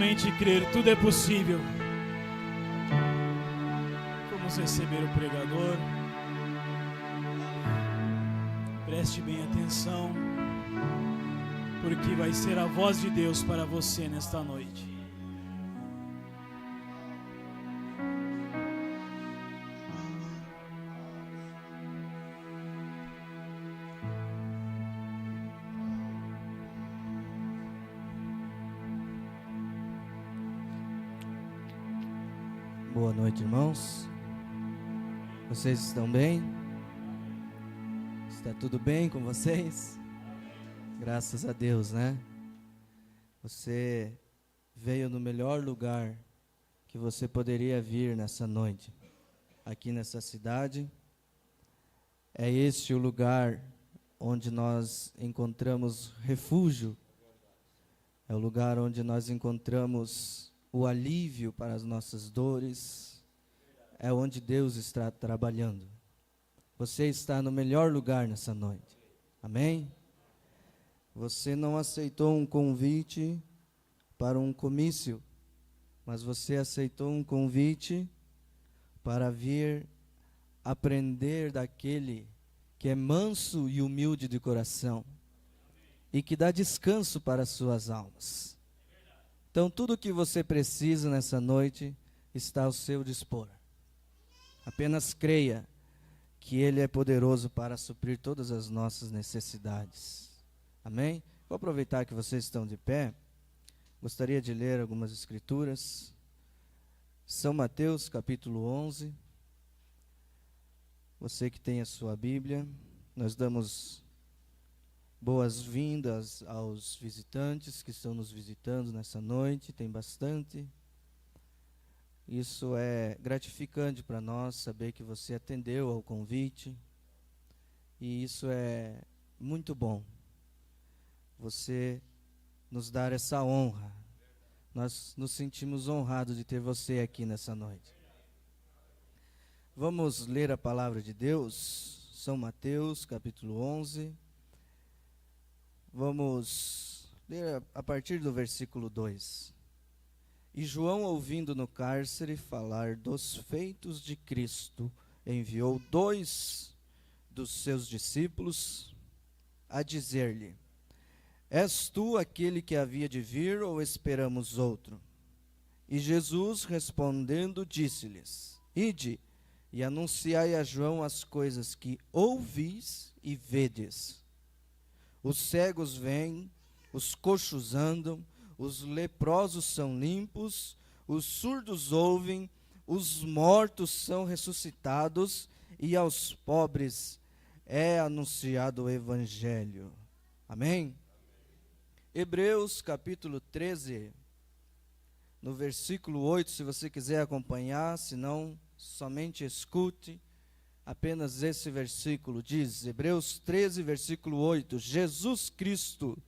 somente crer, tudo é possível. Vamos receber o pregador. Preste bem atenção, porque vai ser a voz de Deus para você nesta noite. Boa noite, irmãos. Vocês estão bem? Está tudo bem com vocês? Graças a Deus, né? Você veio no melhor lugar que você poderia vir nessa noite, aqui nessa cidade. É este o lugar onde nós encontramos refúgio. É o lugar onde nós encontramos o alívio para as nossas dores. É onde Deus está trabalhando. Você está no melhor lugar nessa noite. Amém? Você não aceitou um convite para um comício, mas você aceitou um convite para vir aprender daquele que é manso e humilde de coração e que dá descanso para as suas almas. Então, tudo o que você precisa nessa noite está ao seu dispor. Apenas creia que Ele é poderoso para suprir todas as nossas necessidades. Amém? Vou aproveitar que vocês estão de pé. Gostaria de ler algumas escrituras. São Mateus, capítulo 11. Você que tem a sua Bíblia, nós damos boas-vindas aos visitantes que estão nos visitando nessa noite. Tem bastante. Isso é gratificante para nós, saber que você atendeu ao convite. E isso é muito bom. Você nos dar essa honra. Nós nos sentimos honrados de ter você aqui nessa noite. Vamos ler a palavra de Deus. São Mateus, capítulo 11. Vamos ler a partir do versículo 2. E João, ouvindo no cárcere falar dos feitos de Cristo, enviou 2 dos seus discípulos a dizer-lhe: És tu aquele que havia de vir, ou esperamos outro? E Jesus, respondendo, disse-lhes: Ide e anunciai a João as coisas que ouvis e vedes. Os cegos vêm, os coxos andam, os leprosos são limpos, os surdos ouvem, os mortos são ressuscitados, e aos pobres é anunciado o Evangelho. Amém? Hebreus capítulo 13, no versículo 8, se você quiser acompanhar, se não, somente escute. Apenas esse versículo diz, Hebreus 13, versículo 8, Jesus Cristo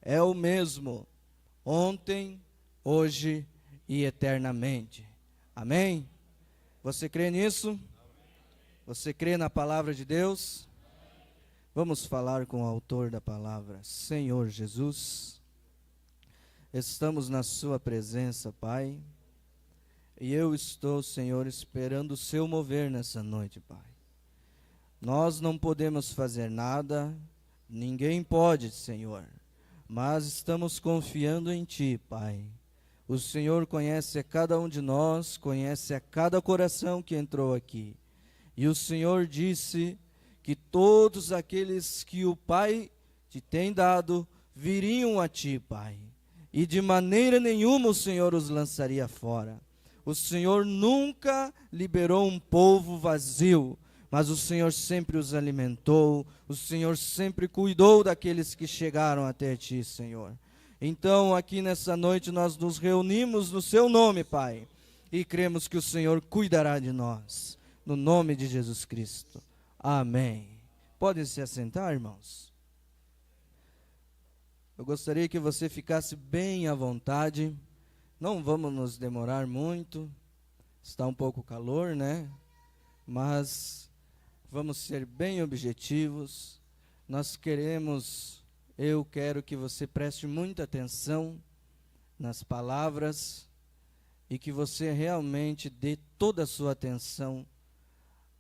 é o mesmo, ontem, hoje e eternamente. Amém? Você crê nisso? Você crê na palavra de Deus? Vamos falar com o autor da palavra. Senhor Jesus, estamos na sua presença, Pai, e eu estou, Senhor, esperando o seu mover nessa noite, Pai. Nós não podemos fazer nada, ninguém pode, Senhor, mas estamos confiando em Ti, Pai. O Senhor conhece a cada um de nós, conhece a cada coração que entrou aqui. E o Senhor disse que todos aqueles que o Pai te tem dado viriam a Ti, Pai. E de maneira nenhuma o Senhor os lançaria fora. O Senhor nunca liberou um povo vazio, mas o Senhor sempre os alimentou, o Senhor sempre cuidou daqueles que chegaram até Ti, Senhor. Então, aqui nessa noite, nós nos reunimos no Seu nome, Pai, e cremos que o Senhor cuidará de nós, no nome de Jesus Cristo. Amém. Podem se assentar, irmãos? Eu gostaria que você ficasse bem à vontade, não vamos nos demorar muito, está um pouco calor, né? Mas vamos ser bem objetivos. Eu quero que você preste muita atenção nas palavras e que você realmente dê toda a sua atenção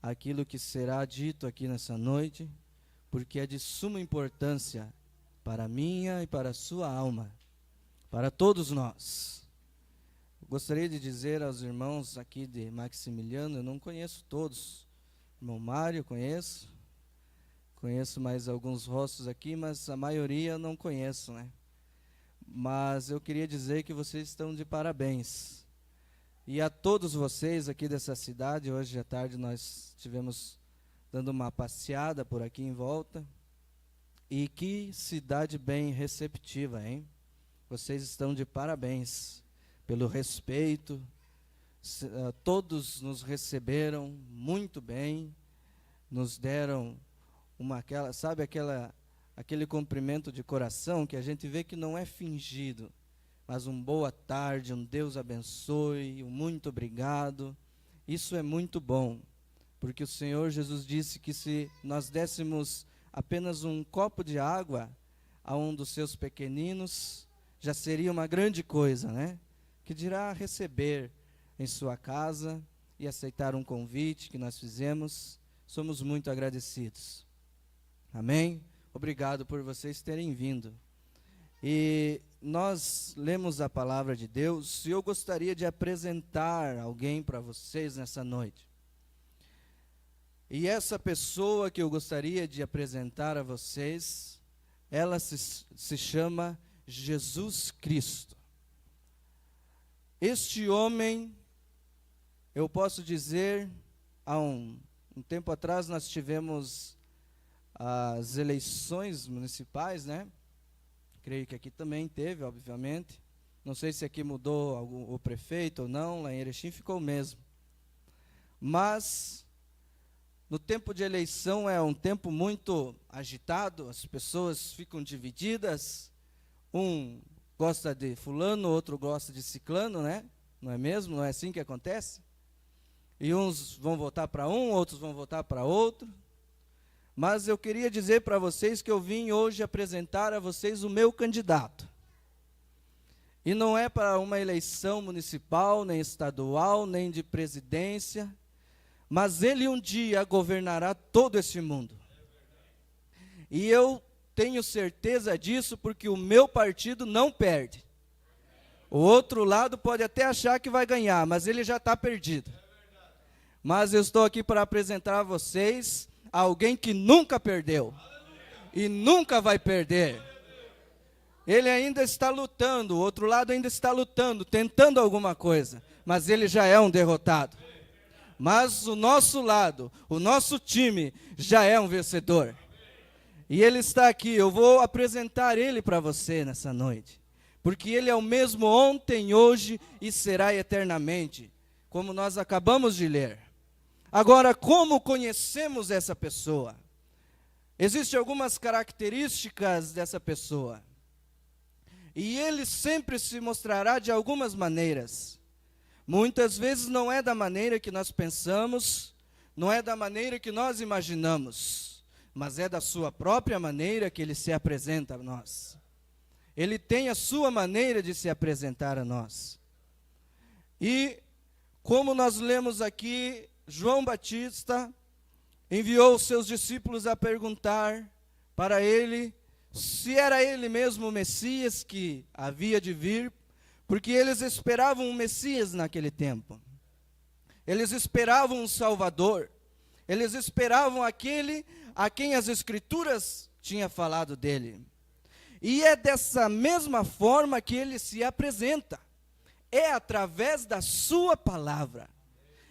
àquilo que será dito aqui nessa noite, porque é de suma importância para a minha e para a sua alma, para todos nós. Gostaria de dizer aos irmãos aqui de Maximiliano, eu não conheço todos. Irmão Mário, conheço mais alguns rostos aqui, mas a maioria eu não conheço, né? Mas eu queria dizer que vocês estão de parabéns. E a todos vocês aqui dessa cidade, hoje à tarde nós estivemos dando uma passeada por aqui em volta. E que cidade bem receptiva, hein? Vocês estão de parabéns pelo respeito, todos nos receberam muito bem, nos deram aquele cumprimento de coração que a gente vê que não é fingido, mas um boa tarde, um Deus abençoe, um muito obrigado. Isso é muito bom, porque o Senhor Jesus disse que se nós dessemos apenas um copo de água a um dos seus pequeninos, já seria uma grande coisa, né? Que dirá receber em sua casa e aceitar um convite que nós fizemos. Somos muito agradecidos. Amém? Obrigado por vocês terem vindo. E nós lemos a palavra de Deus e eu gostaria de apresentar alguém para vocês nessa noite. E essa pessoa que eu gostaria de apresentar a vocês, ela se chama Jesus Cristo. Este homem, eu posso dizer, há um tempo atrás nós tivemos as eleições municipais, né? Creio que aqui também teve, obviamente. Não sei se aqui mudou o prefeito ou não, lá em Erechim ficou o mesmo. Mas no tempo de eleição é um tempo muito agitado, as pessoas ficam divididas, um gosta de fulano, outro gosta de ciclano, né? Não é mesmo? Não é assim que acontece? E uns vão votar para um, outros vão votar para outro. Mas eu queria dizer para vocês que eu vim hoje apresentar a vocês o meu candidato. E não é para uma eleição municipal, nem estadual, nem de presidência, mas ele um dia governará todo esse mundo. E eu tenho certeza disso porque o meu partido não perde. O outro lado pode até achar que vai ganhar, mas ele já está perdido. Mas eu estou aqui para apresentar a vocês alguém que nunca perdeu e nunca vai perder. Ele ainda está lutando, o outro lado ainda está lutando, tentando alguma coisa, mas ele já é um derrotado. Mas o nosso lado, o nosso time já é um vencedor. E ele está aqui, eu vou apresentar ele para você nessa noite. Porque ele é o mesmo ontem, hoje e será eternamente, como nós acabamos de ler. Agora, como conhecemos essa pessoa? Existem algumas características dessa pessoa. E ele sempre se mostrará de algumas maneiras. Muitas vezes não é da maneira que nós pensamos, não é da maneira que nós imaginamos, mas é da sua própria maneira que ele se apresenta a nós. Ele tem a sua maneira de se apresentar a nós. E, como nós lemos aqui, João Batista enviou os seus discípulos a perguntar para ele se era ele mesmo o Messias que havia de vir, porque eles esperavam um Messias naquele tempo. Eles esperavam um Salvador. Eles esperavam aquele a quem as Escrituras tinham falado dele. E é dessa mesma forma que ele se apresenta. É através da sua palavra.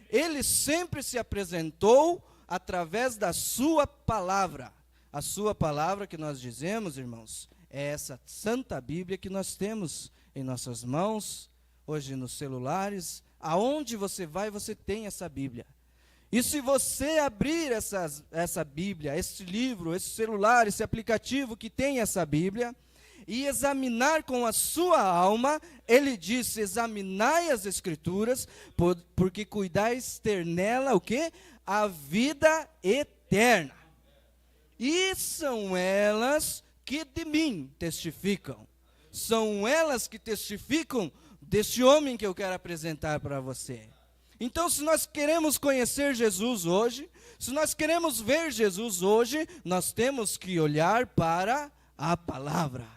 Ele sempre se apresentou através da sua palavra. A sua palavra que nós dizemos, irmãos, é essa Santa Bíblia que nós temos em nossas mãos, hoje nos celulares. Aonde você vai, você tem essa Bíblia. E se você abrir essa Bíblia, esse livro, esse celular, esse aplicativo que tem essa Bíblia, e examinar com a sua alma, ele diz, examinai as Escrituras, porque cuidais ter nela o quê? A vida eterna. E são elas que de mim testificam. São elas que testificam deste homem que eu quero apresentar para você. Então, se nós queremos conhecer Jesus hoje, se nós queremos ver Jesus hoje, nós temos que olhar para a palavra.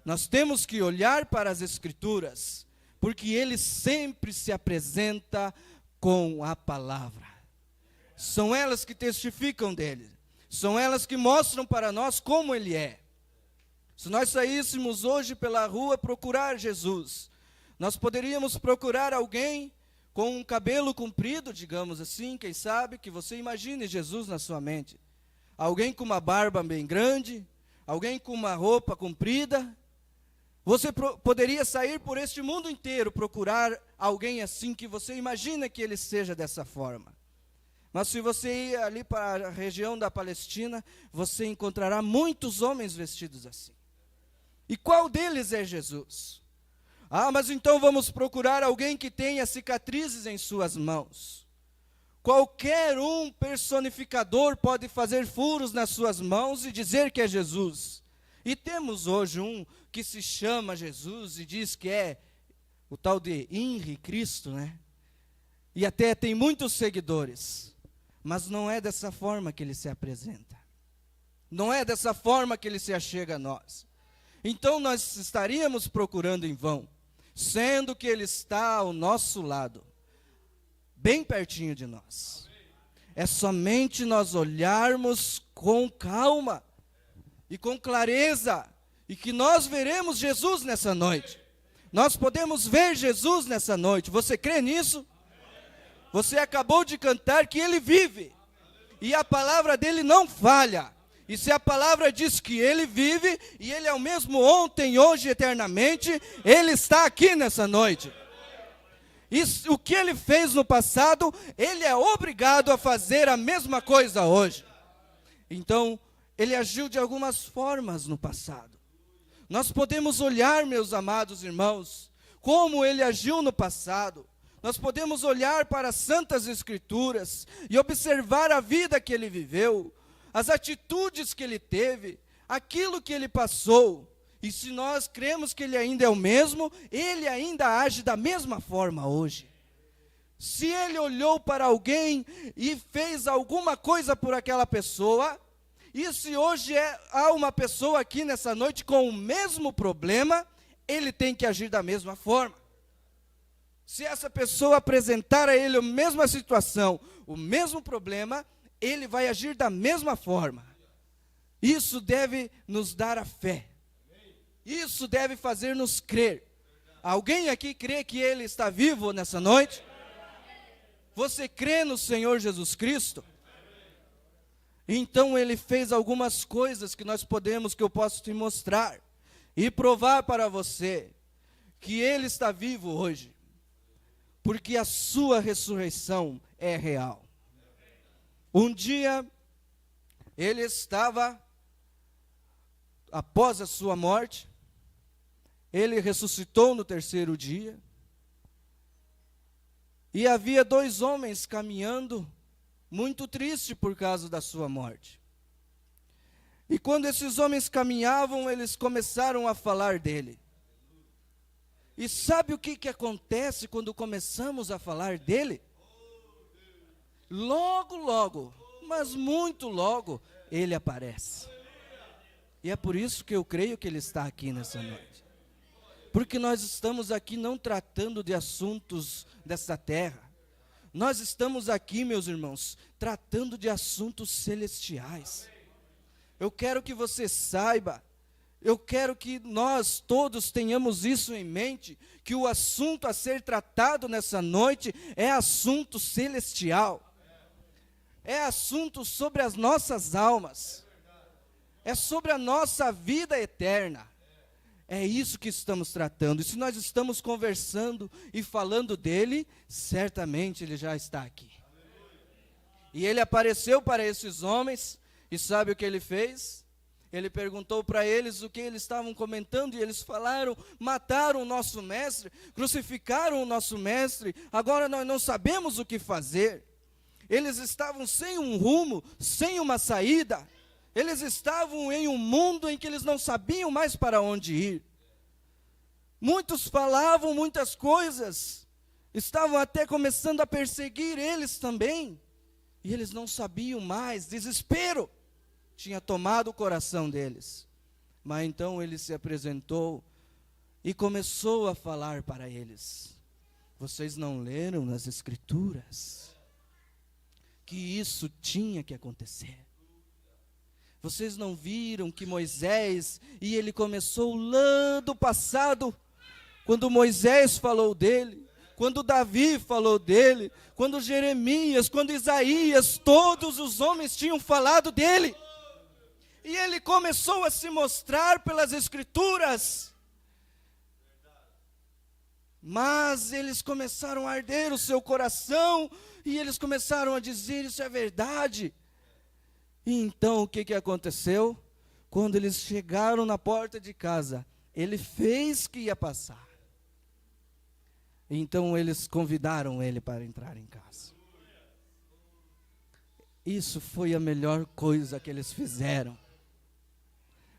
Nós temos que olhar para as Escrituras, porque ele sempre se apresenta com a palavra. São elas que testificam dele. São elas que mostram para nós como ele é. Se nós saíssemos hoje pela rua procurar Jesus, nós poderíamos procurar alguém com um cabelo comprido, digamos assim, quem sabe, que você imagine Jesus na sua mente. Alguém com uma barba bem grande, alguém com uma roupa comprida. Você poderia sair por este mundo inteiro, procurar alguém assim, que você imagina que ele seja dessa forma. Mas se você ir ali para a região da Palestina, você encontrará muitos homens vestidos assim. E qual deles é Jesus? Mas então vamos procurar alguém que tenha cicatrizes em suas mãos. Qualquer um personificador pode fazer furos nas suas mãos e dizer que é Jesus. E temos hoje um que se chama Jesus e diz que é o tal de Henri Cristo, né? E até tem muitos seguidores. Mas não é dessa forma que ele se apresenta. Não é dessa forma que ele se achega a nós. Então nós estaríamos procurando em vão, sendo que ele está ao nosso lado, bem pertinho de nós. É somente nós olharmos com calma e com clareza, e que nós veremos Jesus nessa noite. Nós podemos ver Jesus nessa noite. Você crê nisso? Você acabou de cantar que ele vive, e a palavra dele não falha. E se a palavra diz que ele vive, e ele é o mesmo ontem, hoje e eternamente, ele está aqui nessa noite. O que ele fez no passado, ele é obrigado a fazer a mesma coisa hoje. Então, ele agiu de algumas formas no passado. Nós podemos olhar, meus amados irmãos, como ele agiu no passado. Nós podemos olhar para as Santas Escrituras e observar a vida que ele viveu, as atitudes que ele teve, aquilo que ele passou. E se nós cremos que ele ainda é o mesmo, ele ainda age da mesma forma hoje. Se ele olhou para alguém e fez alguma coisa por aquela pessoa, e se hoje há uma pessoa aqui nessa noite com o mesmo problema, ele tem que agir da mesma forma. Se essa pessoa apresentar a ele a mesma situação, o mesmo problema, ele vai agir da mesma forma. Isso deve nos dar a fé. Isso deve fazer-nos crer. Alguém aqui crê que ele está vivo nessa noite? Você crê no Senhor Jesus Cristo? Então ele fez algumas coisas que eu posso te mostrar e provar para você que ele está vivo hoje, porque a sua ressurreição é real. Um dia, ele estava, após a sua morte, ele ressuscitou no terceiro dia, e havia 2 homens caminhando, muito tristes por causa da sua morte. E quando esses homens caminhavam, eles começaram a falar dele. E sabe o que acontece quando começamos a falar dele? Logo, mas muito logo, ele aparece. E é por isso que eu creio que ele está aqui nessa noite. Porque nós estamos aqui não tratando de assuntos dessa terra. Nós estamos aqui, meus irmãos, tratando de assuntos celestiais. Eu quero que você saiba, eu quero que nós todos tenhamos isso em mente, que o assunto a ser tratado nessa noite é assunto celestial. É assunto sobre as nossas almas. É sobre a nossa vida eterna. É isso que estamos tratando. E se nós estamos conversando e falando dele, certamente ele já está aqui. E ele apareceu para esses homens, e sabe o que ele fez? Ele perguntou para eles o que eles estavam comentando, e eles falaram: mataram o nosso mestre, crucificaram o nosso mestre, agora nós não sabemos o que fazer. Eles estavam sem um rumo, sem uma saída. Eles estavam em um mundo em que eles não sabiam mais para onde ir. Muitos falavam muitas coisas, estavam até começando a perseguir eles também, e eles não sabiam mais, desespero tinha tomado o coração deles. Mas então ele se apresentou e começou a falar para eles: vocês não leram nas Escrituras que isso tinha que acontecer? Vocês não viram que Moisés, e ele começou lá do passado, quando Moisés falou dele, quando Davi falou dele, quando Jeremias, quando Isaías, todos os homens tinham falado dele. E ele começou a se mostrar pelas Escrituras. Mas eles começaram a arder o seu coração, e eles começaram a dizer: isso é verdade. E então o que aconteceu? Quando eles chegaram na porta de casa, ele fez que ia passar. Então eles convidaram ele para entrar em casa. Isso foi a melhor coisa que eles fizeram.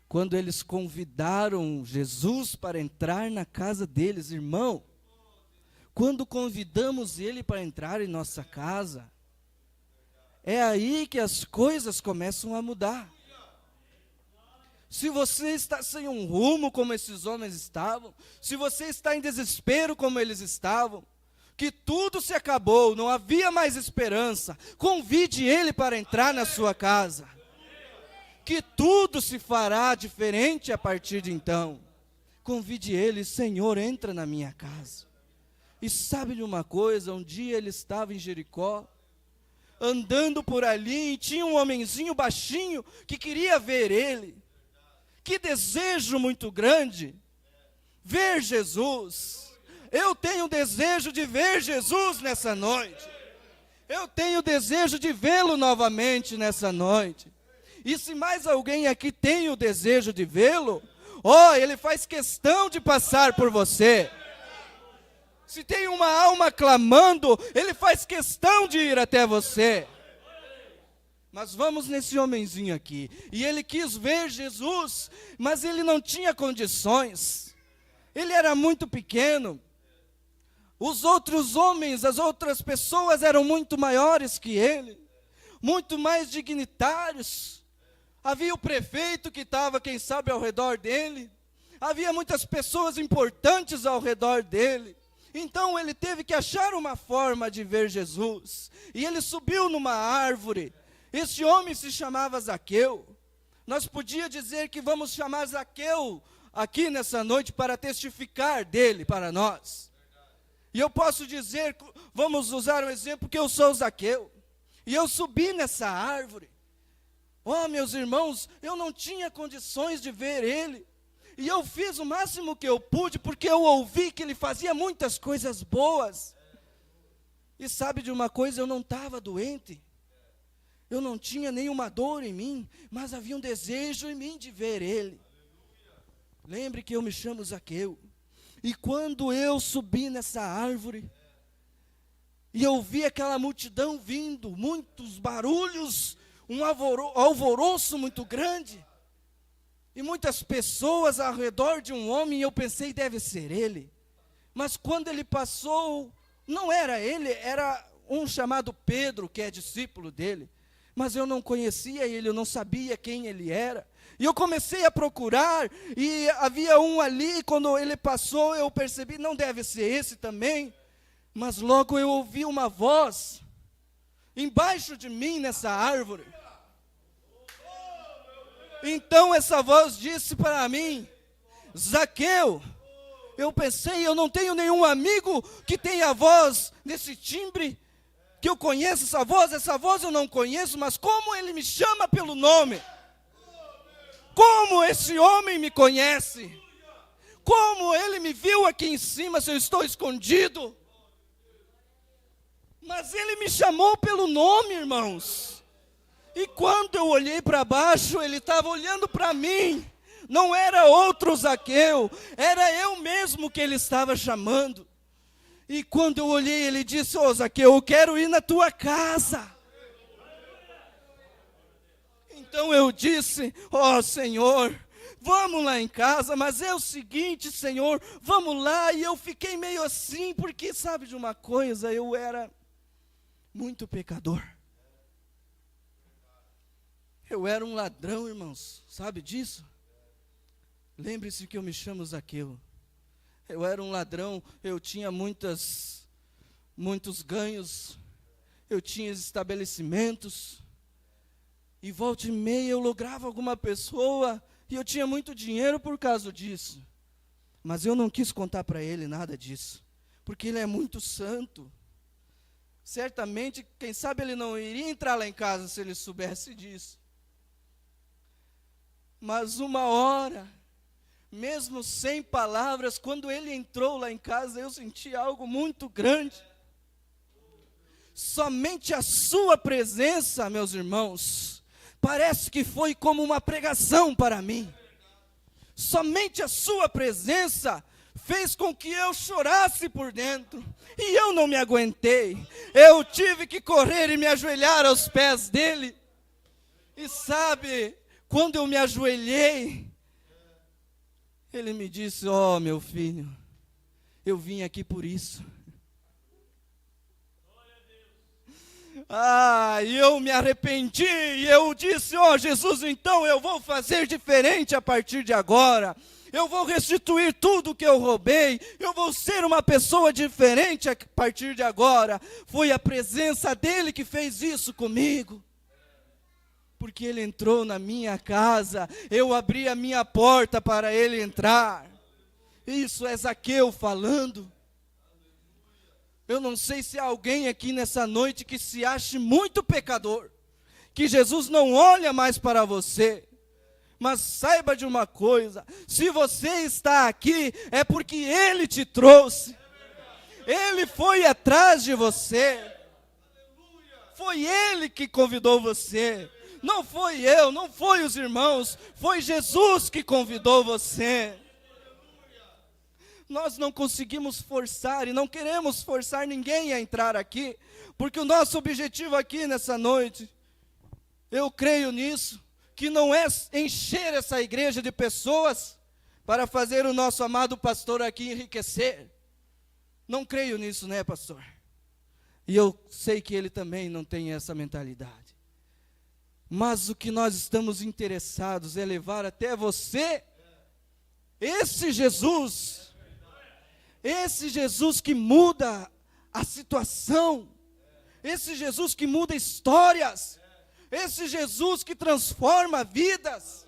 Quando eles convidaram Jesus para entrar na casa deles, irmão, quando convidamos ele para entrar em nossa casa, é aí que as coisas começam a mudar. Se você está sem um rumo como esses homens estavam, se você está em desespero como eles estavam, que tudo se acabou, não havia mais esperança, convide ele para entrar na sua casa, que tudo se fará diferente a partir de então. Convide ele: Senhor, entra na minha casa. E sabe de uma coisa? Um dia ele estava em Jericó, andando por ali, e tinha um homenzinho baixinho que queria ver ele. Que desejo muito grande, ver Jesus. Eu tenho desejo de ver Jesus nessa noite. Eu tenho desejo de vê-lo novamente nessa noite. E se mais alguém aqui tem o desejo de vê-lo, ele faz questão de passar por você. Se tem uma alma clamando, ele faz questão de ir até você. Mas vamos nesse homenzinho aqui. E ele quis ver Jesus, mas ele não tinha condições. Ele era muito pequeno. Os outros homens, as outras pessoas eram muito maiores que ele, muito mais dignitários. Havia o prefeito que estava, quem sabe, ao redor dele. Havia muitas pessoas importantes ao redor dele. Então ele teve que achar uma forma de ver Jesus. E ele subiu numa árvore. Esse homem se chamava Zaqueu. Nós podíamos dizer que vamos chamar Zaqueu aqui nessa noite para testificar dele para nós. E eu posso dizer, vamos usar um exemplo, que eu sou Zaqueu. E eu subi nessa árvore. Meus irmãos, eu não tinha condições de ver ele. E eu fiz o máximo que eu pude, porque eu ouvi que ele fazia muitas coisas boas. E sabe de uma coisa? Eu não estava doente. Eu não tinha nenhuma dor em mim, mas havia um desejo em mim de ver ele. Lembre que eu me chamo Zaqueu. E quando eu subi nessa árvore, e eu vi aquela multidão vindo, muitos barulhos, um alvoroço muito grande, e muitas pessoas ao redor de um homem, eu pensei: deve ser ele. Mas quando ele passou, não era ele, era um chamado Pedro, que é discípulo dele. Mas eu não conhecia ele, eu não sabia quem ele era. E eu comecei a procurar, e havia um ali, quando ele passou, eu percebi: não deve ser esse também. Mas logo eu ouvi uma voz, embaixo de mim nessa árvore. Então essa voz disse para mim: Zaqueu. Eu pensei: eu não tenho nenhum amigo que tenha a voz nesse timbre, que eu conheço essa voz eu não conheço, mas como ele me chama pelo nome, como esse homem me conhece, como ele me viu aqui em cima, se eu estou escondido, mas ele me chamou pelo nome, irmãos. E quando eu olhei para baixo, ele estava olhando para mim. Não era outro Zaqueu, era eu mesmo que ele estava chamando. E quando eu olhei, ele disse: Zaqueu, eu quero ir na tua casa. Então eu disse: Senhor, vamos lá em casa, mas é o seguinte, Senhor, vamos lá. E eu fiquei meio assim, porque sabe de uma coisa, eu era muito pecador. Eu era um ladrão, irmãos, sabe disso? Lembre-se que eu me chamo Zaqueu. Eu era um ladrão, eu tinha muitos ganhos, eu tinha estabelecimentos, e volta e meia eu lograva alguma pessoa, e eu tinha muito dinheiro por causa disso. Mas eu não quis contar para ele nada disso, porque ele é muito santo. Certamente, quem sabe ele não iria entrar lá em casa se ele soubesse disso. Mas uma hora, mesmo sem palavras, quando ele entrou lá em casa, eu senti algo muito grande. Somente a sua presença, meus irmãos, parece que foi como uma pregação para mim. Somente a sua presença fez com que eu chorasse por dentro, e eu não me aguentei. Eu tive que correr e me ajoelhar aos pés dele. E sabe, quando eu me ajoelhei, ele me disse: ó, meu filho, eu vim aqui por isso. E eu me arrependi, e eu disse: ó, Jesus, então eu vou fazer diferente a partir de agora. Eu vou restituir tudo que eu roubei, eu vou ser uma pessoa diferente a partir de agora. Foi a presença dele que fez isso comigo. Porque ele entrou na minha casa, eu abri a minha porta para ele entrar. Isso é Zaqueu falando. Eu não sei se há alguém aqui nessa noite que se ache muito pecador, que Jesus não olha mais para você. Mas saiba de uma coisa, se você está aqui, é porque ele te trouxe. Ele foi atrás de você. Foi ele que convidou você. Não foi eu, não foi os irmãos, foi Jesus que convidou você. Nós não conseguimos forçar e não queremos forçar ninguém a entrar aqui, porque o nosso objetivo aqui nessa noite, eu creio nisso, que não é encher essa igreja de pessoas para fazer o nosso amado pastor aqui enriquecer. Não creio nisso, né, pastor? E eu sei que ele também não tem essa mentalidade. Mas o que nós estamos interessados é levar até você esse Jesus que muda a situação, esse Jesus que muda histórias, esse Jesus que transforma vidas.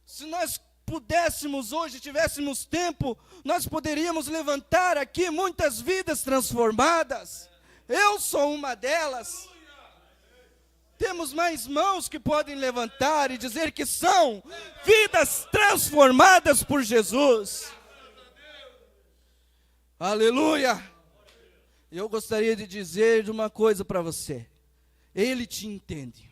Se nós pudéssemos hoje, tivéssemos tempo, nós poderíamos levantar aqui muitas vidas transformadas. Eu sou uma delas. Temos mais mãos que podem levantar e dizer que são vidas transformadas por Jesus. Aleluia! Eu gostaria de dizer de uma coisa para você. Ele te entende.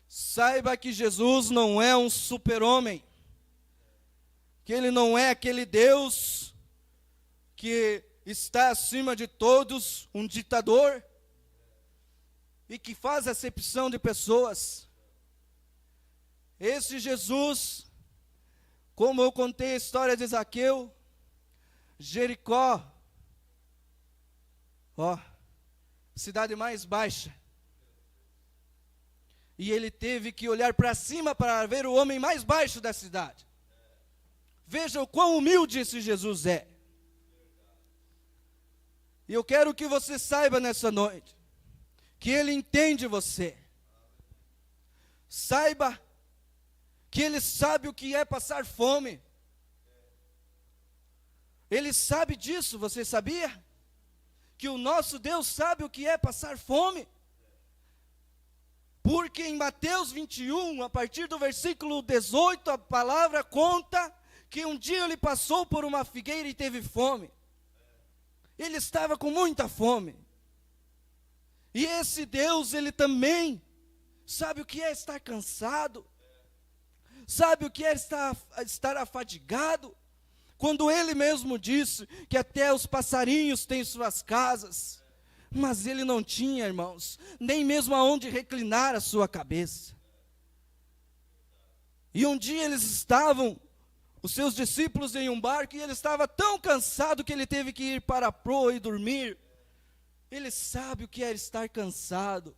Saiba que Jesus não é um super-homem. Que ele não é aquele Deus que está acima de todos, um ditador, e que faz acepção de pessoas. Esse Jesus, como eu contei a história de Zaqueu, Jericó, cidade mais baixa, e ele teve que olhar para cima para ver o homem mais baixo da cidade. Veja o quão humilde esse Jesus é. E eu quero que você saiba nessa noite, que ele entende você. Saiba que ele sabe o que é passar fome. Ele sabe disso, você sabia? Que o nosso Deus sabe o que é passar fome. Porque em Mateus 21, a partir do versículo 18, a palavra conta que um dia ele passou por uma figueira e teve fome. Ele estava com muita fome. E esse Deus, ele também sabe o que é estar cansado, sabe o que é estar afadigado, quando ele mesmo disse que até os passarinhos têm suas casas, mas ele não tinha, irmãos, nem mesmo aonde reclinar a sua cabeça. E um dia eles estavam, os seus discípulos, em um barco, e ele estava tão cansado que ele teve que ir para a proa e dormir. Ele sabe o que é estar cansado.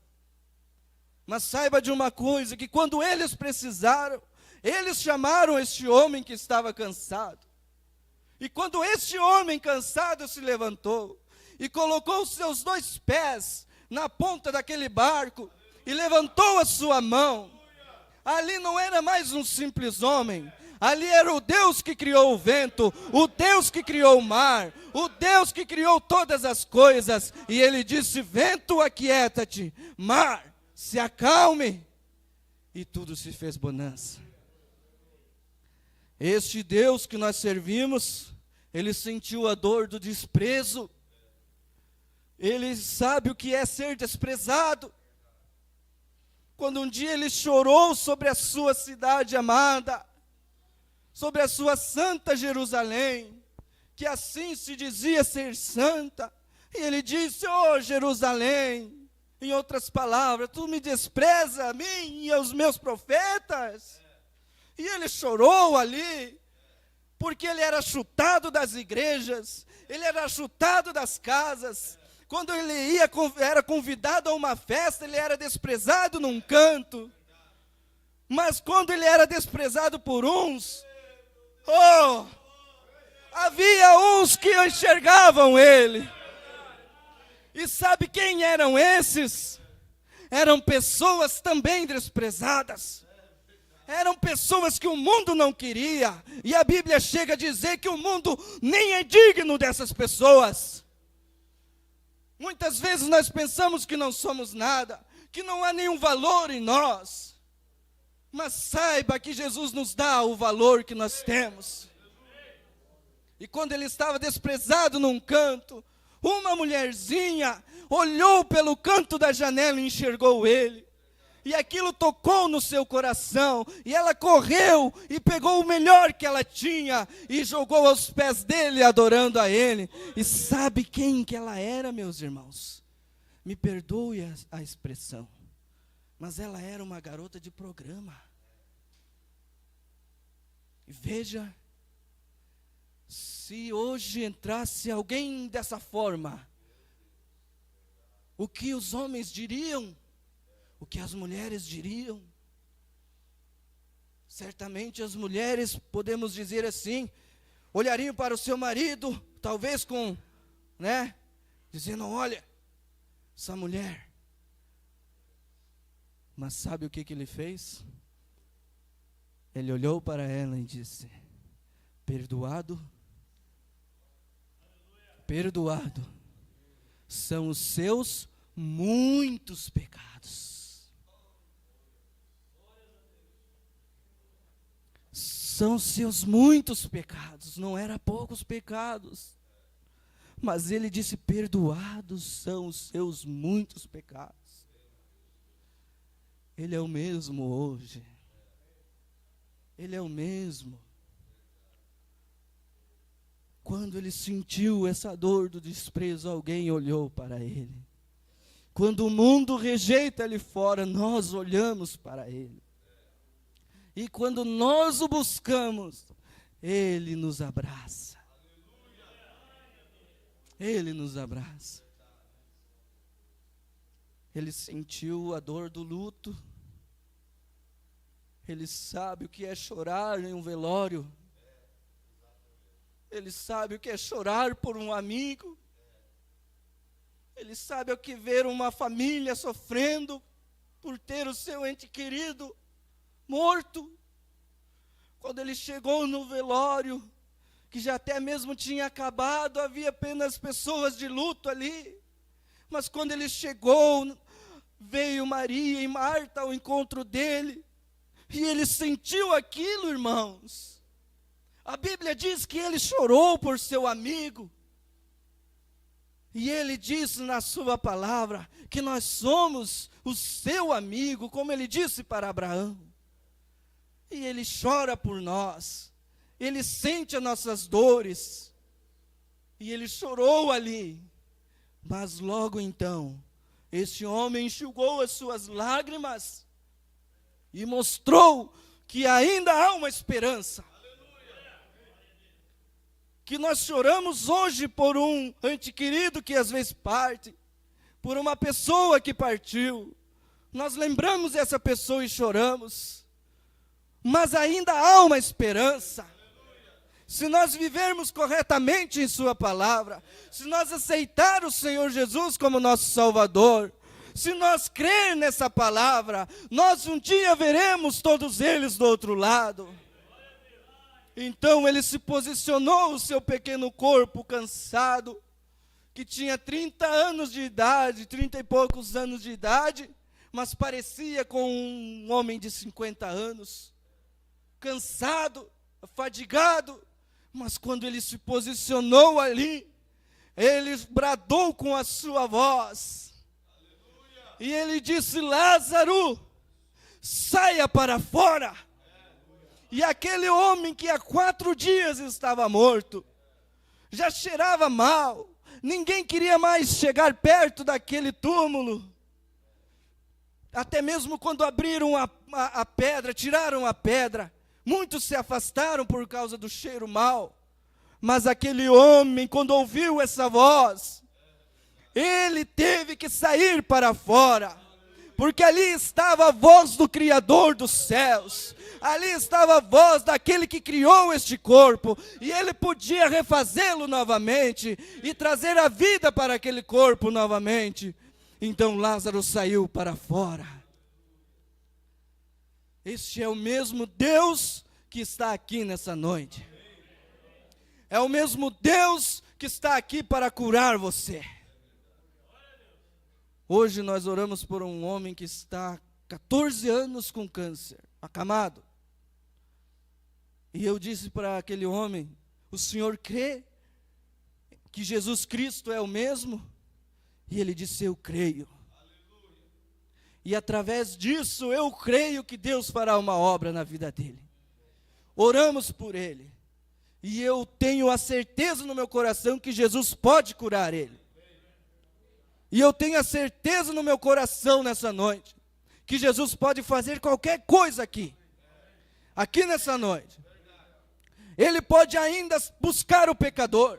Mas saiba de uma coisa, que quando eles precisaram, eles chamaram este homem que estava cansado. E quando este homem cansado se levantou e colocou os seus 2 pés na ponta daquele barco e levantou a sua mão, ali não era mais um simples homem, ali era o Deus que criou o vento, o Deus que criou o mar, o Deus que criou todas as coisas. E ele disse: vento, aquieta-te, mar, se acalme. E tudo se fez bonança. Este Deus que nós servimos, ele sentiu a dor do desprezo. Ele sabe o que é ser desprezado. Quando um dia ele chorou sobre a sua cidade amada, sobre a sua santa Jerusalém, que assim se dizia ser santa, e ele disse: ó Jerusalém, em outras palavras, tu me despreza a mim e aos meus profetas. E ele chorou ali, porque ele era chutado das igrejas, ele era chutado das casas. Quando ele era convidado a uma festa, ele era desprezado num canto. Mas quando ele era desprezado por uns, havia uns que enxergavam ele. E sabe quem eram esses? Eram pessoas também desprezadas. Eram pessoas que o mundo não queria. E a Bíblia chega a dizer que o mundo nem é digno dessas pessoas. Muitas vezes nós pensamos que não somos nada, que não há nenhum valor em nós. Mas saiba que Jesus nos dá o valor que nós temos. E quando ele estava desprezado num canto, uma mulherzinha olhou pelo canto da janela e enxergou ele. E aquilo tocou no seu coração, e ela correu e pegou o melhor que ela tinha e jogou aos pés dele, adorando a ele. E sabe quem que ela era, meus irmãos? Me perdoe a expressão, mas ela era uma garota de programa. E veja, se hoje entrasse alguém dessa forma, o que os homens diriam? O que as mulheres diriam? Certamente as mulheres, podemos dizer assim, olhariam para o seu marido, talvez dizendo: olha, essa mulher. Mas sabe o que ele fez? Ele olhou para ela e disse: perdoado são os seus muitos pecados. São seus muitos pecados, não eram poucos pecados. Mas ele disse: perdoados são os seus muitos pecados. Ele é o mesmo hoje. Ele é o mesmo. Quando ele sentiu essa dor do desprezo, alguém olhou para ele. Quando o mundo rejeita ele fora, nós olhamos para ele. E quando nós o buscamos, ele nos abraça. Ele nos abraça. Ele sentiu a dor do luto. Ele sabe o que é chorar em um velório. Ele sabe o que é chorar por um amigo. Ele sabe o que ver uma família sofrendo por ter o seu ente querido morto. Quando ele chegou no velório, que já até mesmo tinha acabado, havia apenas pessoas de luto ali. Mas quando ele chegou, veio Maria e Marta ao encontro dele, e ele sentiu aquilo, irmãos. A Bíblia diz que ele chorou por seu amigo. E ele disse na sua palavra que nós somos o seu amigo, como ele disse para Abraão. E ele chora por nós, ele sente as nossas dores, e ele chorou ali. Mas logo então, esse homem enxugou as suas lágrimas, e mostrou que ainda há uma esperança. Que nós choramos hoje por um ente querido que às vezes parte, por uma pessoa que partiu. Nós lembramos essa pessoa e choramos, mas ainda há uma esperança. Se nós vivermos corretamente em sua palavra, se nós aceitar o Senhor Jesus como nosso Salvador, se nós crer nessa palavra, nós um dia veremos todos eles do outro lado. Então ele se posicionou, o seu pequeno corpo cansado, que tinha 30 anos de idade, 30 e poucos anos de idade, mas parecia com um homem de 50 anos, cansado, fadigado, mas quando ele se posicionou ali, ele bradou com a sua voz, e ele disse: Lázaro, saia para fora. E aquele homem que há 4 dias estava morto, já cheirava mal, ninguém queria mais chegar perto daquele túmulo. Até mesmo quando abriram a pedra, tiraram a pedra, muitos se afastaram por causa do cheiro mau. Mas aquele homem, quando ouviu essa voz, ele teve que sair para fora, porque ali estava a voz do Criador dos céus, ali estava a voz daquele que criou este corpo, e ele podia refazê-lo novamente, e trazer a vida para aquele corpo novamente. Então Lázaro saiu para fora. Este é o mesmo Deus que está aqui nessa noite. É o mesmo Deus que está aqui para curar você. Hoje nós oramos por um homem que está há 14 anos com câncer, acamado. E eu disse para aquele homem: o senhor crê que Jesus Cristo é o mesmo? E ele disse: eu creio. E através disso eu creio que Deus fará uma obra na vida dele. Oramos por ele. E eu tenho a certeza no meu coração que Jesus pode curar ele. E eu tenho a certeza no meu coração nessa noite que Jesus pode fazer qualquer coisa aqui nessa noite. Ele pode ainda buscar o pecador,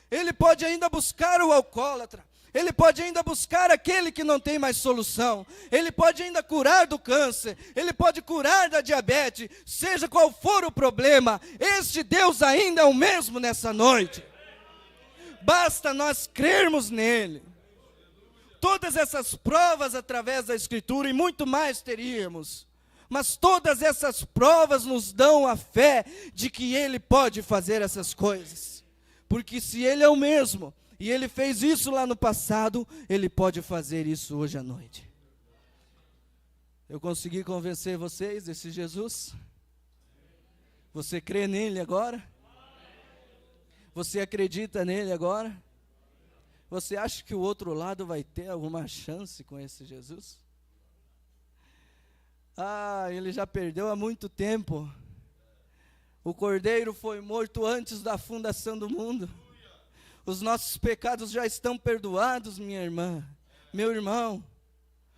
ele pode ainda buscar o alcoólatra, ele pode ainda buscar aquele que não tem mais solução, ele pode ainda curar do câncer, ele pode curar da diabetes, seja qual for o problema, este Deus ainda é o mesmo nessa noite. Basta nós crermos nele. Todas essas provas através da Escritura e muito mais teríamos, mas todas essas provas nos dão a fé de que ele pode fazer essas coisas, porque se ele é o mesmo, e ele fez isso lá no passado, ele pode fazer isso hoje à noite. Eu consegui convencer vocês desse Jesus? Você crê nele agora? Você acredita nele agora? Você acha que o outro lado vai ter alguma chance com esse Jesus? Ele já perdeu há muito tempo. O Cordeiro foi morto antes da fundação do mundo. Os nossos pecados já estão perdoados, minha irmã, meu irmão.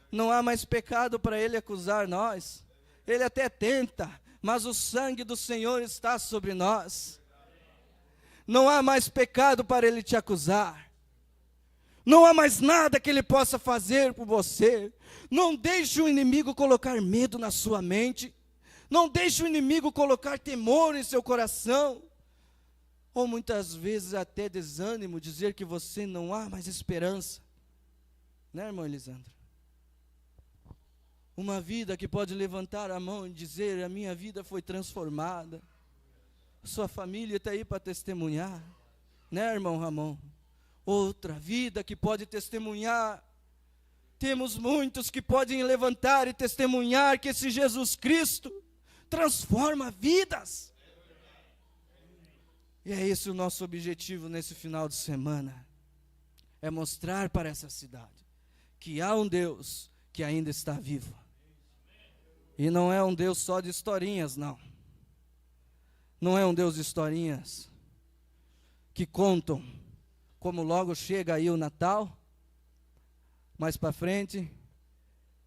Não há mais pecado para ele acusar nós. Ele até tenta, mas o sangue do Senhor está sobre nós. Não há mais pecado para ele te acusar. Não há mais nada que ele possa fazer por você. Não deixe o inimigo colocar medo na sua mente. Não deixe o inimigo colocar temor em seu coração. Ou muitas vezes até desânimo, dizer que você não há mais esperança. Né, irmão Elisandro? Uma vida que pode levantar a mão e dizer: a minha vida foi transformada. Sua família está aí para testemunhar. Né, irmão Ramon? Outra vida que pode testemunhar. Temos muitos que podem levantar e testemunhar que esse Jesus Cristo transforma vidas. E é esse o nosso objetivo nesse final de semana. É mostrar para essa cidade que há um Deus que ainda está vivo. E não é um Deus só de historinhas, não. Não é um Deus de historinhas que contam como logo chega aí o Natal, mais para frente,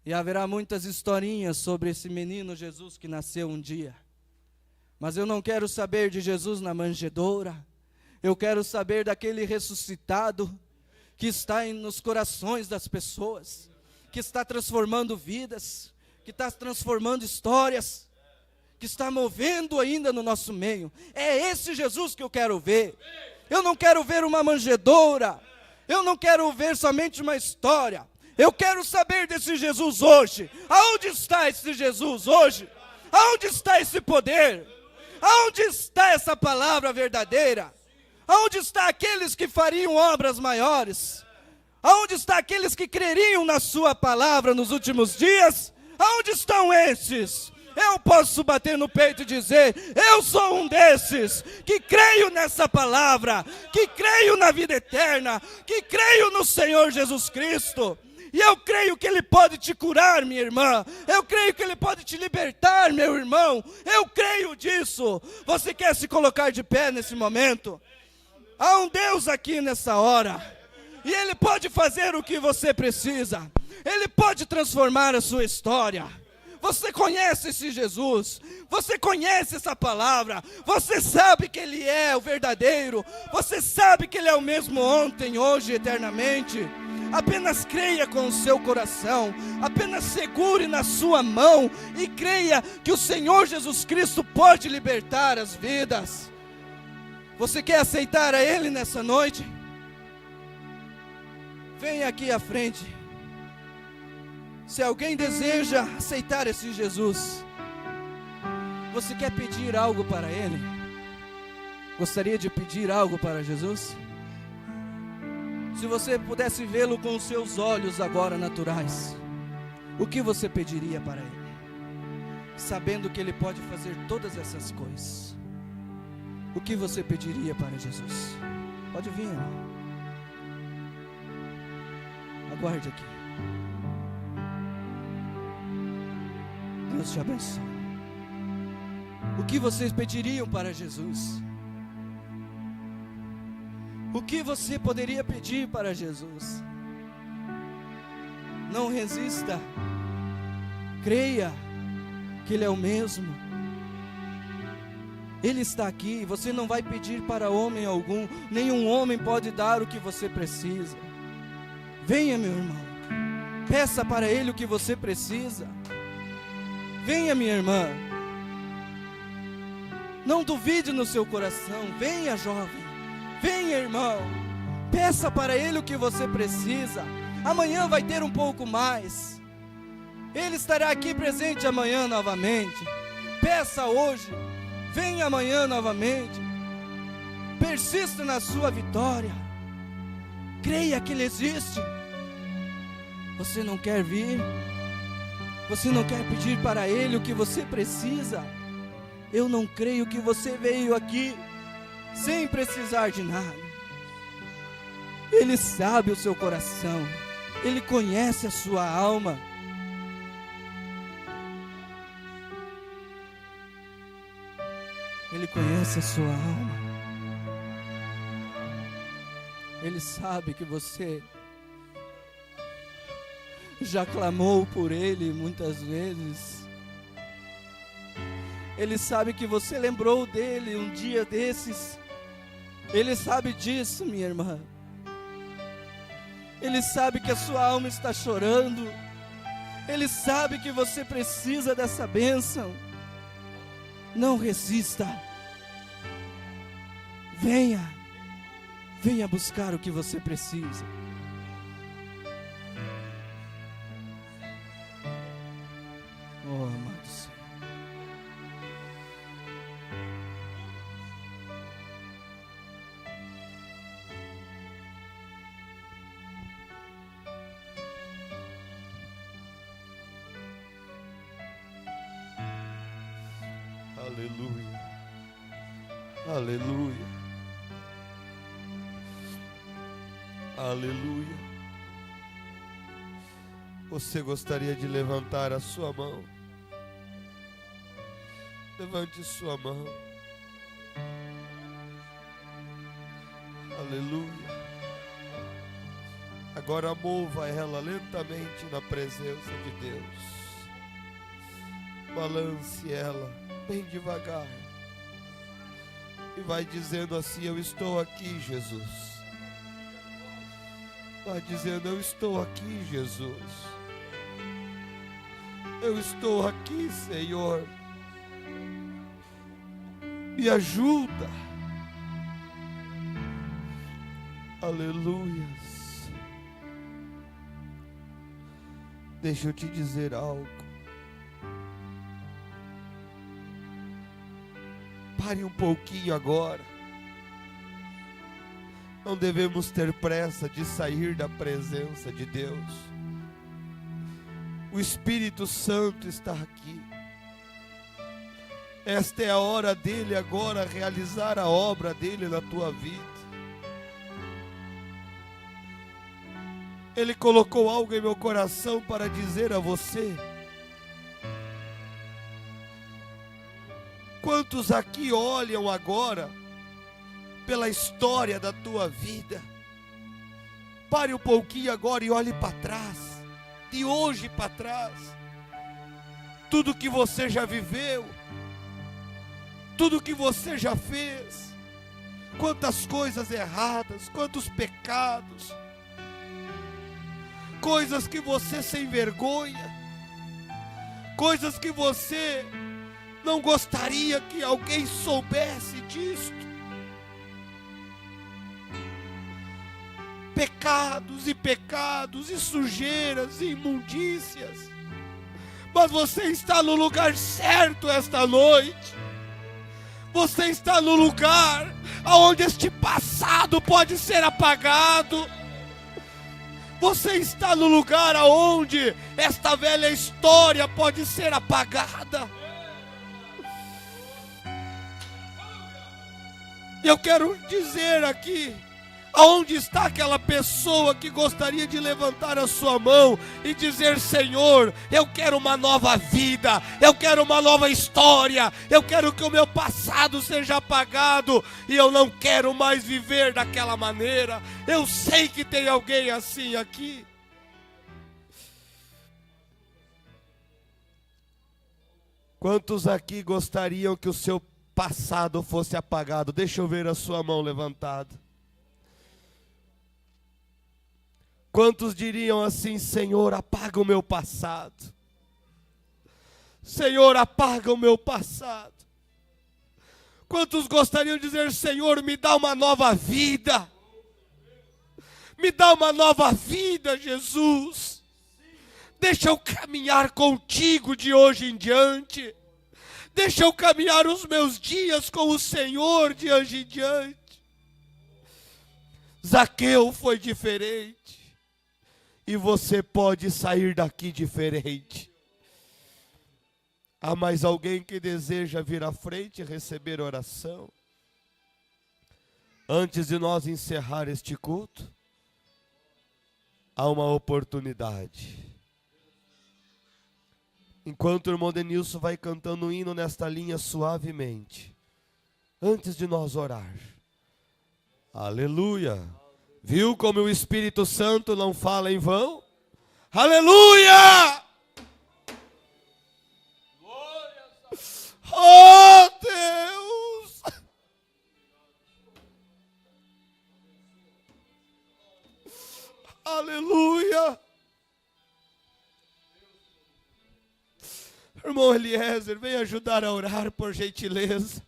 E haverá muitas historinhas sobre esse menino Jesus que nasceu um dia. Mas eu não quero saber de Jesus na manjedoura. Eu quero saber daquele ressuscitado que está nos corações das pessoas, que está transformando vidas, que está transformando histórias, que está movendo ainda no nosso meio. É esse Jesus que eu quero ver. Eu não quero ver uma manjedoura. Eu não quero ver somente uma história. Eu quero saber desse Jesus hoje. Aonde está esse Jesus hoje? Aonde está esse poder? Aonde está essa palavra verdadeira? Aonde está aqueles que fariam obras maiores? Aonde está aqueles que creriam na sua palavra nos últimos dias? Aonde estão esses? Eu posso bater no peito e dizer, eu sou um desses, que creio nessa palavra, que creio na vida eterna, que creio no Senhor Jesus Cristo. E eu creio que Ele pode te curar, minha irmã. Eu creio que Ele pode te libertar, meu irmão. Eu creio disso. Você quer se colocar de pé nesse momento? Há um Deus aqui nessa hora. E Ele pode fazer o que você precisa. Ele pode transformar a sua história. Você conhece esse Jesus. Você conhece essa palavra. Você sabe que Ele é o verdadeiro. Você sabe que Ele é o mesmo ontem, hoje e eternamente. Apenas creia com o seu coração, apenas segure na sua mão e creia que o Senhor Jesus Cristo pode libertar as vidas. Você quer aceitar a Ele nessa noite? Venha aqui à frente. Se alguém deseja aceitar esse Jesus, você quer pedir algo para Ele? Gostaria de pedir algo para Jesus? Se você pudesse vê-lo com os seus olhos agora naturais, o que você pediria para Ele? Sabendo que Ele pode fazer todas essas coisas, o que você pediria para Jesus? Pode vir, irmão. Aguarde aqui. Deus te abençoe. O que vocês pediriam para Jesus? O que você poderia pedir para Jesus? Não resista. Creia que Ele é o mesmo. Ele está aqui. Você não vai pedir para homem algum. Nenhum homem pode dar o que você precisa. Venha, meu irmão. Peça para Ele o que você precisa. Venha, minha irmã. Não duvide no seu coração. Venha, jovem. Venha, irmão, peça para Ele o que você precisa. Amanhã vai ter um pouco mais. Ele estará aqui presente amanhã novamente. Peça hoje, venha amanhã novamente. Persista na sua vitória. Creia que Ele existe. Você não quer vir? Você não quer pedir para Ele o que você precisa? Eu não creio que você veio aqui sem precisar de nada. Ele sabe o seu coração. Ele conhece a sua alma. Ele conhece a sua alma. Ele sabe que você já clamou por Ele muitas vezes. Ele sabe que você lembrou dele um dia desses. Ele sabe disso, minha irmã. Ele sabe que a sua alma está chorando. Ele sabe que você precisa dessa bênção. Não resista. Venha. Venha buscar o que você precisa. Oh, amado Senhor. Aleluia, aleluia, aleluia. Você gostaria de levantar a sua mão? Levante sua mão. Aleluia, Agora mova ela lentamente na presença de Deus. Balance ela bem devagar. E vai dizendo assim: eu estou aqui, Jesus. Vai dizendo: eu estou aqui, Jesus. Eu estou aqui, Senhor. Me ajuda. Aleluias. Deixa eu te dizer algo. Pare um pouquinho agora. Não devemos ter pressa de sair da presença de Deus. O Espírito Santo está aqui. Esta é a hora dele agora realizar a obra dele na tua vida. Ele colocou algo em meu coração para dizer a você. Quantos aqui olham agora pela história da tua vida? Pare um pouquinho agora e olhe para trás, de hoje para trás. Tudo que você já viveu, tudo que você já fez, quantas coisas erradas, quantos pecados, coisas que você se envergonha, coisas que você não gostaria que alguém soubesse disto. Pecados e pecados, e sujeiras e imundícias. Mas você está no lugar certo esta noite. Você está no lugar onde este passado pode ser apagado. Você está no lugar onde esta velha história pode ser apagada. Eu quero dizer aqui, aonde está aquela pessoa que gostaria de levantar a sua mão e dizer: Senhor, eu quero uma nova vida, eu quero uma nova história, eu quero que o meu passado seja apagado e eu não quero mais viver daquela maneira. Eu sei que tem alguém assim aqui. Quantos aqui gostariam que o seu passado fosse apagado? Deixa eu ver a sua mão levantada. Quantos diriam assim: Senhor, apaga o meu passado. Senhor, apaga o meu passado. Quantos gostariam de dizer: Senhor, me dá uma nova vida. Me dá uma nova vida, Jesus. Deixa eu caminhar contigo de hoje em diante. Deixa eu caminhar os meus dias com o Senhor de hoje em diante. Zaqueu foi diferente. E você pode sair daqui diferente. Há mais alguém que deseja vir à frente e receber oração? Antes de nós encerrar este culto, há uma oportunidade. Enquanto o irmão Denilson vai cantando um hino nesta linha suavemente, antes de nós orar, aleluia. Viu como o Espírito Santo não fala em vão? Aleluia! Oh Deus! Aleluia! Irmão Eliezer, vem ajudar a orar, por gentileza.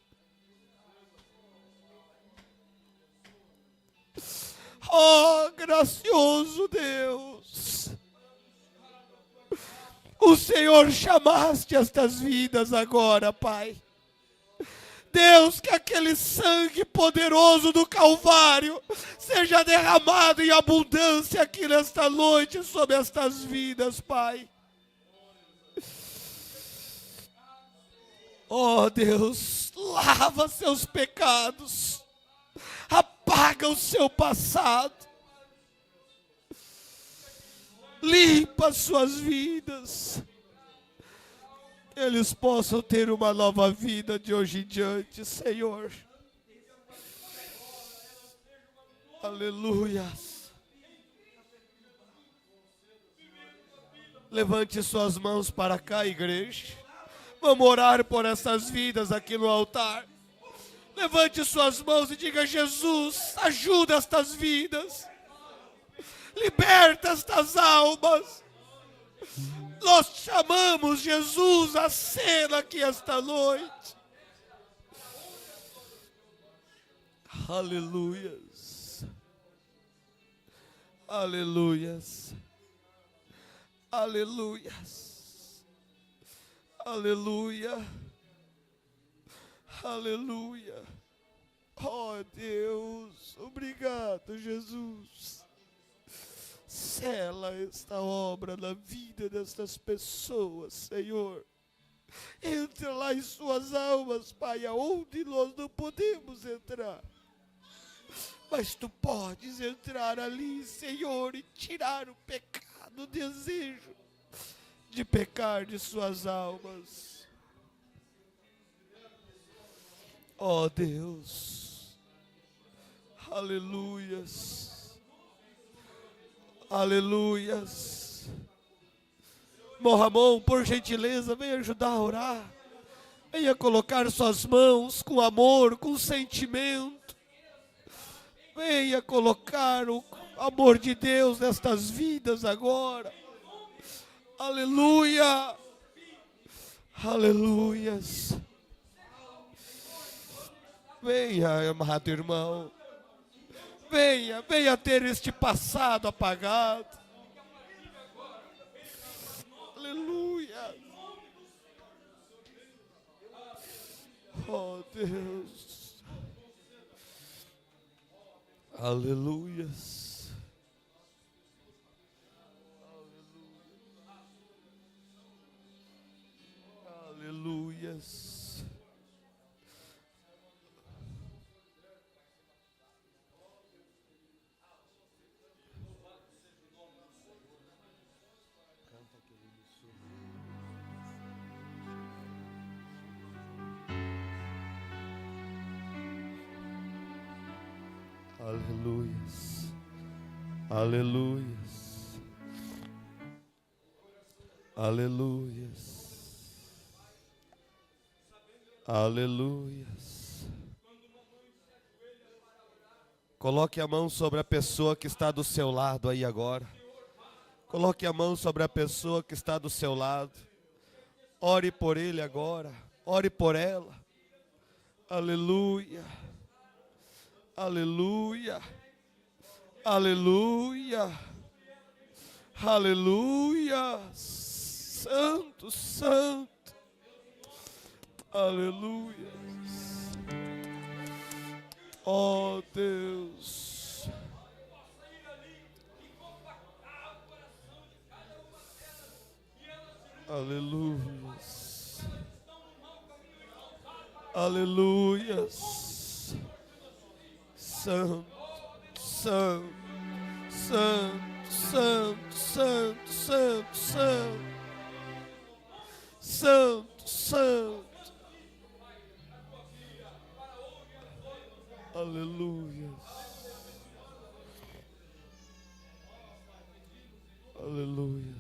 Oh, gracioso Deus, o Senhor chamaste estas vidas agora, Pai. Deus, que aquele sangue poderoso do Calvário seja derramado em abundância aqui nesta noite sobre estas vidas, Pai. Oh Deus, lava seus pecados. Apaga o seu passado. Limpa suas vidas. Eles possam ter uma nova vida de hoje em diante, Senhor. Aleluia. Levante suas mãos para cá, igreja. Vamos orar por essas vidas aqui no altar. Levante suas mãos e diga: Jesus, ajuda estas vidas. Liberta estas almas. Nós chamamos Jesus à cena aqui esta noite. Aleluias. Aleluias. Aleluias. Aleluia. Aleluia. Oh Deus, obrigado, Jesus. Sela esta obra na vida destas pessoas, Senhor. Entra lá em suas almas, Pai, aonde nós não podemos entrar. Mas Tu podes entrar ali, Senhor, e tirar o pecado, o desejo de pecar de suas almas. Oh Deus, aleluias, aleluias. Ramon, por gentileza, venha ajudar a orar. Venha colocar suas mãos com amor, com sentimento. Venha colocar o amor de Deus nestas vidas agora. Aleluia, aleluias. Venha, amado irmão. Venha ter este passado apagado. Aleluia. Oh Deus. Aleluias. Aleluias. Aleluias, aleluias, aleluias, aleluias. Coloque a mão sobre a pessoa que está do seu lado aí agora. Coloque a mão sobre a pessoa que está do seu lado. Ore por ele agora, ore por ela. Aleluia. Aleluia, aleluia, aleluia, santo, santo, aleluia, oh Deus, aleluia, aleluia. Santo, santo, santo, santo, santo, santo, santo, santo, santo, aleluia, aleluia.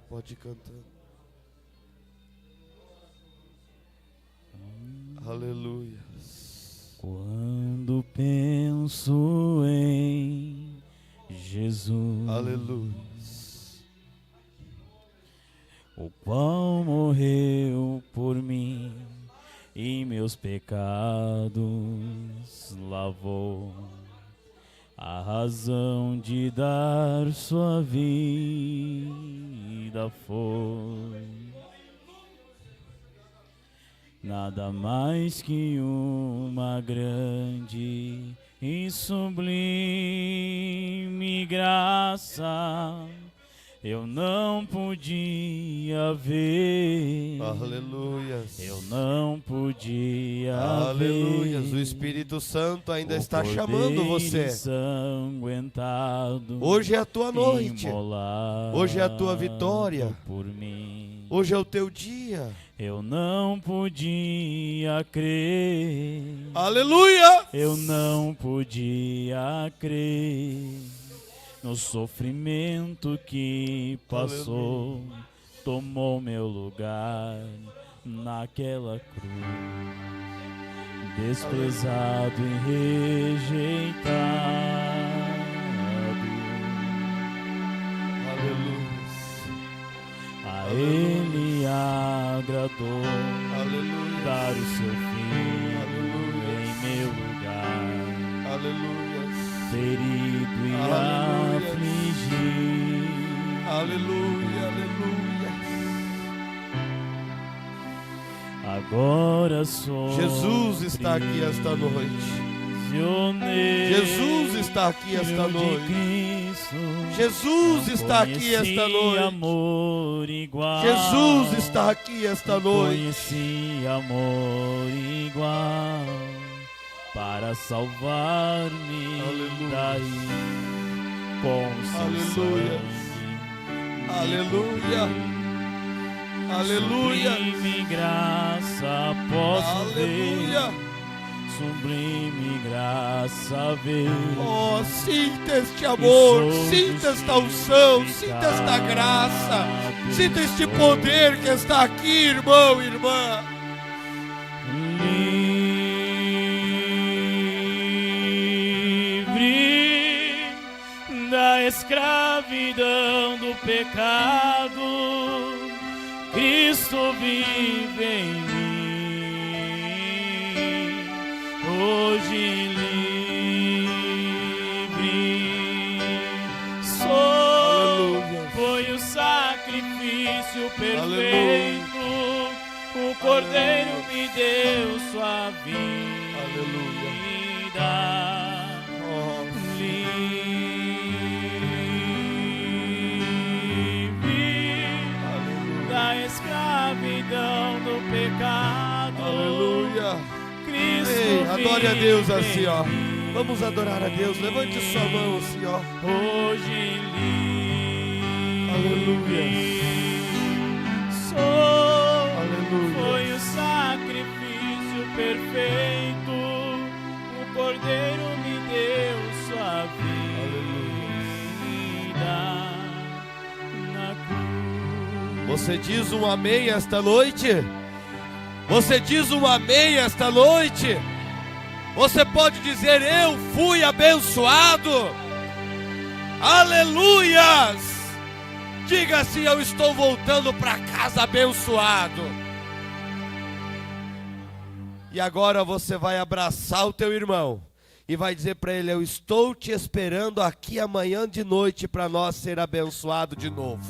Pode ir cantando. Aleluia. Quando penso em Jesus, Aleluia, o qual morreu por mim e meus pecados lavou, a razão de dar sua vida foi nada mais que uma grande e sublime graça. Eu não podia ver. aleluias, Eu não podia aleluias. ver. O Espírito Santo ainda O está Cordeiro chamando você. ensanguentado, Hoje é a tua noite. imolado Hoje é a tua vitória. por mim. Hoje é o teu dia. Eu não podia crer. Aleluia! Eu não podia crer no sofrimento que passou, tomou meu lugar naquela cruz, desprezado e rejeitado. Aleluia. A Ele agradou dar o seu filho em meu lugar, ferido e afligido. Aleluia, aleluia. Agora sou Jesus está aqui esta noite. Jesus está aqui esta noite. Jesus está aqui esta noite. Jesus está aqui esta noite. Conheci amor igual para salvar-me daí com seu sangue. Aleluia. Aleluia. Sublime graça posso ver. Sublime graça ver. Oh, sinta este amor, sinta esta unção, sinta esta graça, sinta este poder que está aqui, irmão e irmã. Livre da escravidão do pecado, Cristo vive em mim. Hoje livre sou, foi o sacrifício perfeito. O Cordeiro me deu sua vida. Livre da escravidão do pecado. Aleluia. Cristo, adore a Deus assim, ó. Vamos adorar a Deus. Levante sua mão assim, ó. Hoje livre. Aleluia. Sou. Aleluia. Foi o sacrifício perfeito. O Cordeiro me deu sua vida na cruz. Você diz um amém esta noite? Você diz um amém esta noite? Você pode dizer: eu fui abençoado. Aleluias! Diga assim: eu estou voltando para casa abençoado. E agora você vai abraçar o teu irmão e vai dizer para ele: eu estou te esperando aqui amanhã de noite para nós ser abençoado de novo.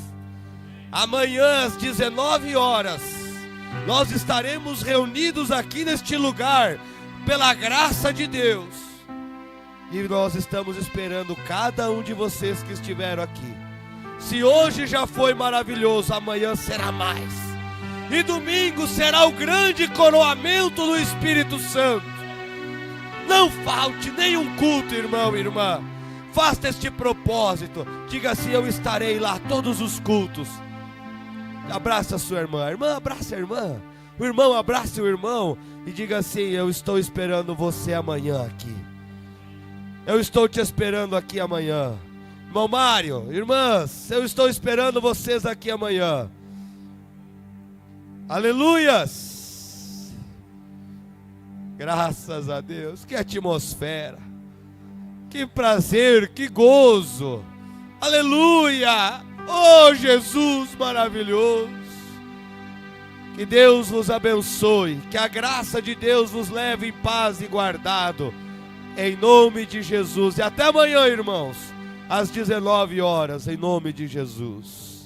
Amanhã às 19 horas nós estaremos reunidos aqui neste lugar pela graça de Deus. E nós estamos esperando cada um de vocês que estiveram aqui. Se hoje já foi maravilhoso, amanhã será mais. E domingo será o grande coroamento do Espírito Santo. Não falte nenhum culto, irmão e irmã. Faça este propósito. Diga assim: eu estarei lá todos os cultos. Abraça a sua irmã. Irmã, abraça a irmã. O irmão, abraça o irmão. E diga assim: eu estou esperando você amanhã aqui. Eu estou te esperando aqui amanhã. Irmão Mário, irmãs, eu estou esperando vocês aqui amanhã. Aleluias! Graças a Deus. Que atmosfera. Que prazer, que gozo. Aleluia! Oh, Jesus maravilhoso. Que Deus vos abençoe. Que a graça de Deus vos leve em paz e guardado. Em nome de Jesus. E até amanhã, irmãos, às 19 horas, em nome de Jesus.